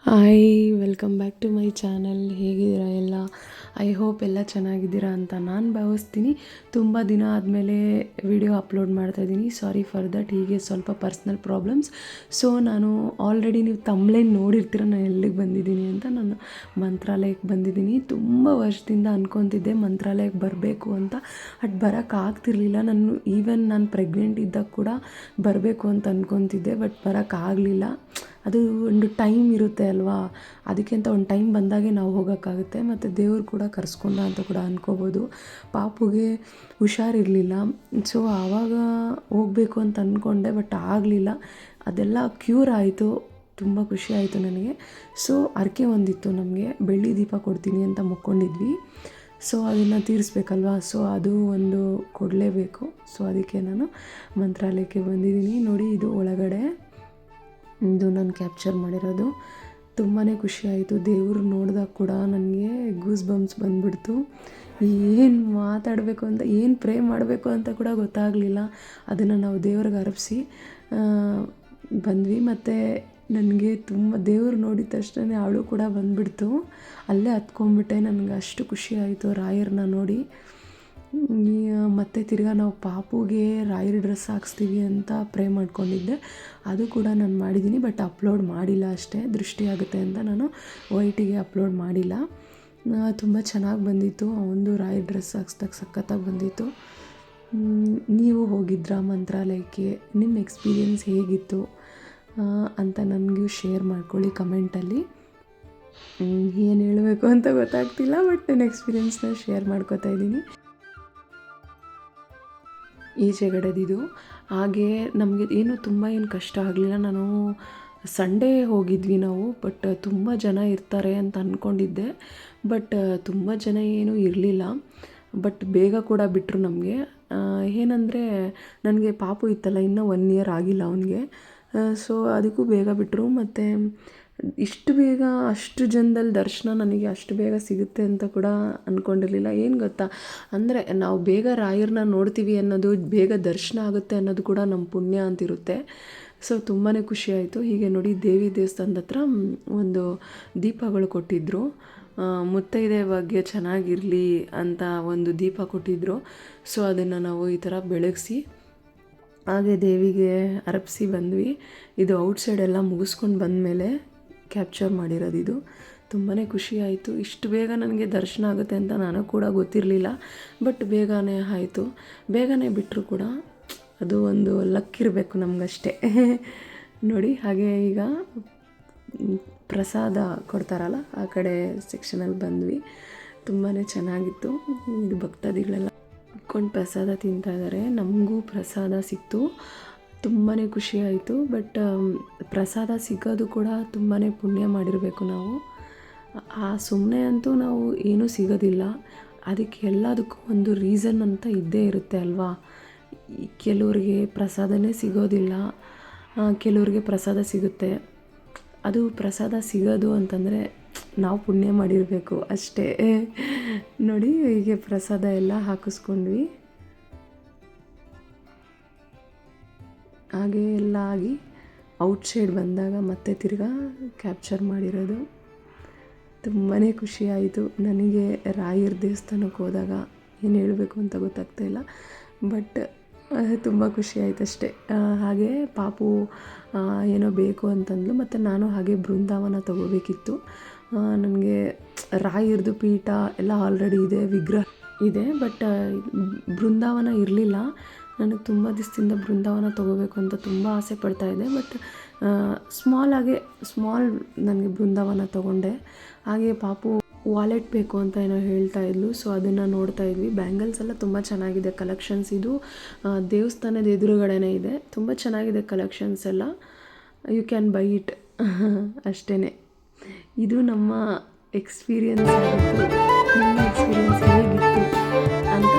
Hi welcome back to my channel. ಹೇಗಿದ್ದೀರಾ ಎಲ್ಲ? I hope ಎಲ್ಲ ಚೆನ್ನಾಗಿದ್ದೀರಾ ಅಂತ ನಾನು ಭಾವಿಸ್ತೀನಿ. ತುಂಬ ದಿನ ಆದಮೇಲೆ ವಿಡಿಯೋ ಅಪ್ಲೋಡ್ ಮಾಡ್ತಾಯಿದ್ದೀನಿ. Sorry for that. ಹೀಗೆ ಸ್ವಲ್ಪ ಪರ್ಸ್ನಲ್ ಪ್ರಾಬ್ಲಮ್ಸ್. ಸೊ ನಾನು ಆಲ್ರೆಡಿ ನೀವು ತಮ್ಲೇನ್ ನೋಡಿರ್ತೀರ ನಾನು ಎಲ್ಲಿಗೆ ಬಂದಿದ್ದೀನಿ ಅಂತ. ನಾನು ಮಂತ್ರಾಲಯಕ್ಕೆ ಬಂದಿದ್ದೀನಿ. ತುಂಬ ವರ್ಷದಿಂದ ಅಂದ್ಕೊತಿದ್ದೆ ಮಂತ್ರಾಲಯಕ್ಕೆ ಬರಬೇಕು ಅಂತ. ಬಟ್ ಬರೋಕ್ಕಾಗ್ತಿರ್ಲಿಲ್ಲ. ನಾನು ಪ್ರೆಗ್ನೆಂಟ್ ಇದ್ದಾಗ ಕೂಡ ಬರಬೇಕು ಅಂತ ಅಂದ್ಕೊತಿದ್ದೆ, ಬಟ್ ಬರೋಕ್ಕಾಗಲಿಲ್ಲ. ಅದು ಒಂದು ಟೈಮ್ ಇರುತ್ತೆ ಅಲ್ವಾ, ಅದಕ್ಕಿಂತ ಒಂದು ಟೈಮ್ ಬಂದಾಗೆ ನಾವು ಹೋಗೋಕ್ಕಾಗುತ್ತೆ. ಮತ್ತು ದೇವ್ರು ಕೂಡ ಕರೆಸ್ಕೊಂಡ ಅಂತ ಕೂಡ ಅಂದ್ಕೋಬೋದು. ಪಾಪುಗೆ ಹುಷಾರಿರಲಿಲ್ಲ, ಸೊ ಆವಾಗ ಹೋಗಬೇಕು ಅಂತ ಅಂದ್ಕೊಂಡೆ, ಬಟ್ ಆಗಲಿಲ್ಲ. ಅದೆಲ್ಲ ಕ್ಯೂರ್ ಆಯಿತು. ತುಂಬ ಖುಷಿ ಆಯಿತು ನನಗೆ. ಸೊ ಹರಕೆ ಒಂದಿತ್ತು ನಮಗೆ, ಬೆಳ್ಳಿ ದೀಪ ಕೊಡ್ತೀನಿ ಅಂತ ಮುಕ್ಕೊಂಡಿದ್ವಿ. ಸೊ ಅದನ್ನು ತೀರಿಸ್ಬೇಕಲ್ವಾ, ಸೊ ಅದು ಒಂದು ಕೊಡಲೇಬೇಕು. ಸೊ ಅದಕ್ಕೆ ನಾನು ಮಂತ್ರಾಲಯಕ್ಕೆ ಬಂದಿದ್ದೀನಿ. ನೋಡಿ, ಇದು ಒಳಗಡೆ ಇದು ನಾನು ಕ್ಯಾಪ್ಚರ್ ಮಾಡಿರೋದು. ತುಂಬಾ ಖುಷಿ ಆಯಿತು. ದೇವರು ನೋಡಿದಾಗ ಕೂಡ ನನಗೆ ಗೂಸ್ ಬಂಪ್ಸ್ ಬಂದುಬಿಡ್ತು. ಏನು ಮಾತಾಡಬೇಕು ಅಂತ, ಏನು ಪ್ರೇ ಮಾಡಬೇಕು ಅಂತ ಕೂಡ ಗೊತ್ತಾಗಲಿಲ್ಲ. ಅದನ್ನು ನಾವು ದೇವ್ರಿಗೆ ಅರ್ಪಿಸಿ ಬಂದ್ವಿ. ಮತ್ತು ನನಗೆ ತುಂಬ ದೇವರು ನೋಡಿದ ತಕ್ಷಣ ಅವಳು ಕೂಡ ಬಂದುಬಿಡ್ತು. ಅಲ್ಲೇ ಹತ್ಕೊಂಡ್ಬಿಟ್ಟೆ. ನನಗೆ ಅಷ್ಟು ಖುಷಿ ಆಯಿತು ರಾಯರನ್ನ ನೋಡಿ. ಮತ್ತು ತಿರ್ಗಾ ನಾವು ಪಾಪುಗೆ ರಾಯರ ಡ್ರೆಸ್ ಹಾಕ್ಸ್ತೀವಿ ಅಂತ ಪ್ರೇ ಮಾಡ್ಕೊಂಡಿದ್ದೆ. ಅದು ಕೂಡ ನಾನು ಮಾಡಿದ್ದೀನಿ, ಬಟ್ ಅಪ್ಲೋಡ್ ಮಾಡಿಲ್ಲ ಅಷ್ಟೇ. ದೃಷ್ಟಿ ಆಗುತ್ತೆ ಅಂತ ನಾನು ವೈಟಿಗೆ ಅಪ್ಲೋಡ್ ಮಾಡಿಲ್ಲ. ತುಂಬ ಚೆನ್ನಾಗಿ ಬಂದಿತ್ತು. ಒಂದು ರಾಯರ ಡ್ರೆಸ್ ಹಾಕ್ಸ್ದಾಗ ಸಖತ್ತಾಗಿ ಬಂದಿತ್ತು. ನೀವು ಹೋಗಿದ್ರಾ ಮಂತ್ರಾಲಯಕ್ಕೆ? ನಿಮ್ಮ ಎಕ್ಸ್ಪೀರಿಯೆನ್ಸ್ ಹೇಗಿತ್ತು ಅಂತ ನನಗೂ ಶೇರ್ ಮಾಡ್ಕೊಳ್ಳಿ ಕಮೆಂಟಲ್ಲಿ. ಏನು ಹೇಳಬೇಕು ಅಂತ ಗೊತ್ತಾಗ್ತಿಲ್ಲ, ಬಟ್ ನನ್ನ ಎಕ್ಸ್ಪೀರಿಯೆನ್ಸ್ನ ಶೇರ್ ಮಾಡ್ಕೋತಾ ಇದ್ದೀನಿ. ಈಚೆಗಡೆದಿದು. ಹಾಗೆ ನಮಗೆ ತುಂಬ ಕಷ್ಟ ಆಗಲಿಲ್ಲ. ನಾನು ಸಂಡೇ ಹೋಗಿದ್ವಿ ನಾವು, ಬಟ್ ತುಂಬ ಜನ ಇರ್ತಾರೆ ಅಂತ ಅಂದ್ಕೊಂಡಿದ್ದೆ, ಬಟ್ ತುಂಬ ಜನ ಏನೂ ಇರಲಿಲ್ಲ. ಬಟ್ ಬೇಗ ಕೂಡ ಬಿಟ್ಟರು ನಮಗೆ. ಏನಂದರೆ ನನಗೆ ಪಾಪು ಇತ್ತಲ್ಲ, ಇನ್ನೂ 1 ಇಯರ್ ಆಗಿಲ್ಲ ಅವನಿಗೆ. ಸೊ ಅದಕ್ಕೂ ಬೇಗ ಬಿಟ್ಟರು. ಮತ್ತು ಇಷ್ಟು ಬೇಗ ಅಷ್ಟು ಜನದಲ್ಲಿ ದರ್ಶನ ನನಗೆ ಅಷ್ಟು ಬೇಗ ಸಿಗುತ್ತೆ ಅಂತ ಕೂಡ ಅಂದ್ಕೊಂಡಿರಲಿಲ್ಲ. ಏನು ಗೊತ್ತಾ, ಅಂದರೆ ನಾವು ಬೇಗ ರಾಯರನ್ನ ನೋಡ್ತೀವಿ ಅನ್ನೋದು, ಬೇಗ ದರ್ಶನ ಆಗುತ್ತೆ ಅನ್ನೋದು ಕೂಡ ನಮ್ಮ ಪುಣ್ಯ ಅಂತಿರುತ್ತೆ. ಸೊ ತುಂಬಾ ಖುಷಿ ಆಯಿತು. ಹೀಗೆ ನೋಡಿ, ದೇವಿ ದೇವಸ್ಥಾನದ ಹತ್ರ ಒಂದು ದೀಪಗಳು ಕೊಟ್ಟಿದ್ದರು. ಮುತ್ತೈದೆ ಬಗ್ಗೆ ಚೆನ್ನಾಗಿರಲಿ ಅಂತ ಒಂದು ದೀಪ ಕೊಟ್ಟಿದ್ದರು. ಸೊ ಅದನ್ನು ನಾವು ಈ ಥರ ಬೆಳಗಿಸಿ ಹಾಗೆ ದೇವಿಗೆ ಅರ್ಪಿಸಿ ಬಂದ್ವಿ. ಇದು ಔಟ್ಸೈಡ್ ಎಲ್ಲ ಮುಗಿಸ್ಕೊಂಡು ಬಂದಮೇಲೆ ಕ್ಯಾಪ್ಚರ್ ಮಾಡಿರೋದು ಇದು. ತುಂಬಾ ಖುಷಿ ಆಯಿತು. ಇಷ್ಟು ಬೇಗ ನನಗೆ ದರ್ಶನ ಆಗುತ್ತೆ ಅಂತ ನನಗೆ ಕೂಡ ಗೊತ್ತಿರಲಿಲ್ಲ, ಬಟ್ ಬೇಗನೆ ಆಯಿತು. ಬೇಗನೆ ಬಿಟ್ಟರು ಕೂಡ ಅದು ಒಂದು ಲಕ್ ಇರಬೇಕು ನಮಗಷ್ಟೇ. ನೋಡಿ, ಹಾಗೆ ಈಗ ಪ್ರಸಾದ ಕೊಡ್ತಾರಲ್ಲ ಆ ಕಡೆ ಸೆಕ್ಷನಲ್ಲಿ ಬಂದ್ವಿ. ತುಂಬಾ ಚೆನ್ನಾಗಿತ್ತು. ಇದು ಭಕ್ತಾದಿಗಳೆಲ್ಲ ಇಟ್ಕೊಂಡು ಪ್ರಸಾದ ತಿಂತಾಯಿದ್ದಾರೆ. ನಮಗೂ ಪ್ರಸಾದ ಸಿಕ್ತು. ತುಂಬಾ ಖುಷಿ ಆಯಿತು. ಬಟ್ ಪ್ರಸಾದ ಸಿಗೋದು ಕೂಡ ತುಂಬಾ ಪುಣ್ಯ ಮಾಡಿರಬೇಕು ನಾವು. ಸುಮ್ಮನೆ ಅಂತೂ ನಾವು ಏನೂ ಸಿಗೋದಿಲ್ಲ. ಅದಕ್ಕೆ ಎಲ್ಲದಕ್ಕೂ ಒಂದು ರೀಸನ್ ಅಂತ ಇದ್ದೇ ಇರುತ್ತೆ ಅಲ್ವಾ. ಕೆಲವ್ರಿಗೆ ಪ್ರಸಾದನೇ ಸಿಗೋದಿಲ್ಲ, ಕೆಲವ್ರಿಗೆ ಪ್ರಸಾದ ಸಿಗುತ್ತೆ. ಅದು ಪ್ರಸಾದ ಸಿಗೋದು ಅಂತಂದರೆ ನಾವು ಪುಣ್ಯ ಮಾಡಿರಬೇಕು ಅಷ್ಟೇ. ನೋಡಿ, ಹೀಗೆ ಪ್ರಸಾದ ಎಲ್ಲ ಹಾಕಿಸ್ಕೊಂಡ್ವಿ. ಹಾಗೆ ಎಲ್ಲ ಆಗಿ ಔಟ್ಸೈಡ್ ಬಂದಾಗ ಮತ್ತೆ ತಿರ್ಗಾ ಕ್ಯಾಪ್ಚರ್ ಮಾಡಿರೋದು. ತುಂಬಾ ಖುಷಿ ಆಯಿತು ನನಗೆ. ರಾಯರ ದೇವಸ್ಥಾನಕ್ಕೆ ಹೋದಾಗ ಏನು ಹೇಳಬೇಕು ಅಂತ ಗೊತ್ತಾಗ್ತಾಯಿಲ್ಲ, ಬಟ್ ತುಂಬ ಖುಷಿ ಆಯ್ತು ಅಷ್ಟೇ. ಹಾಗೆ ಪಾಪು ಏನೋ ಬೇಕು ಅಂತಂದ್ಲು. ಮತ್ತು ನಾನು ಹಾಗೆ ಬೃಂದಾವನ ತೊಗೋಬೇಕಿತ್ತು. ನನಗೆ ರಾಯರದು ಪೀಠ ಎಲ್ಲ ಆಲ್ರೆಡಿ ಇದೆ, ವಿಗ್ರಹ ಇದೆ, ಬಟ್ ಬೃಂದಾವನ ಇರಲಿಲ್ಲ. ನನಗೆ ತುಂಬ ದಿವಸದಿಂದ ಬೃಂದಾವನ ತೊಗೋಬೇಕು ಅಂತ ತುಂಬ ಆಸೆ ಪಡ್ತಾಯಿದ್ದೆ, ಬಟ್ ಸ್ಮಾಲ್ ನನಗೆ ಬೃಂದಾವನ ತೊಗೊಂಡೆ. ಹಾಗೆ ಪಾಪು ವಾಲೆಟ್ ಬೇಕು ಅಂತ ಏನೋ ಹೇಳ್ತಾ ಇದ್ಲು. ಸೊ ಅದನ್ನು ನೋಡ್ತಾ ಇದ್ವಿ. ಬ್ಯಾಂಗಲ್ಸ್ ಎಲ್ಲ ತುಂಬ ಚೆನ್ನಾಗಿದೆ ಕಲೆಕ್ಷನ್ಸ್. ಇದು ದೇವಸ್ಥಾನದ ಎದುರುಗಡೆನೇ ಇದೆ. ತುಂಬ ಚೆನ್ನಾಗಿದೆ ಕಲೆಕ್ಷನ್ಸ್ ಎಲ್ಲ. ಯು ಕ್ಯಾನ್ ಬೈ ಇಟ್ ಅಷ್ಟೇ. ಇದು ನಮ್ಮ ಎಕ್ಸ್ಪೀರಿಯನ್ಸ್ ಆಗಿತ್ತು. ನಿಮ್ಮ ಎಕ್ಸ್ಪೀರಿಯನ್ಸ್ ಹೇಗಿತ್ತು ಅಂತ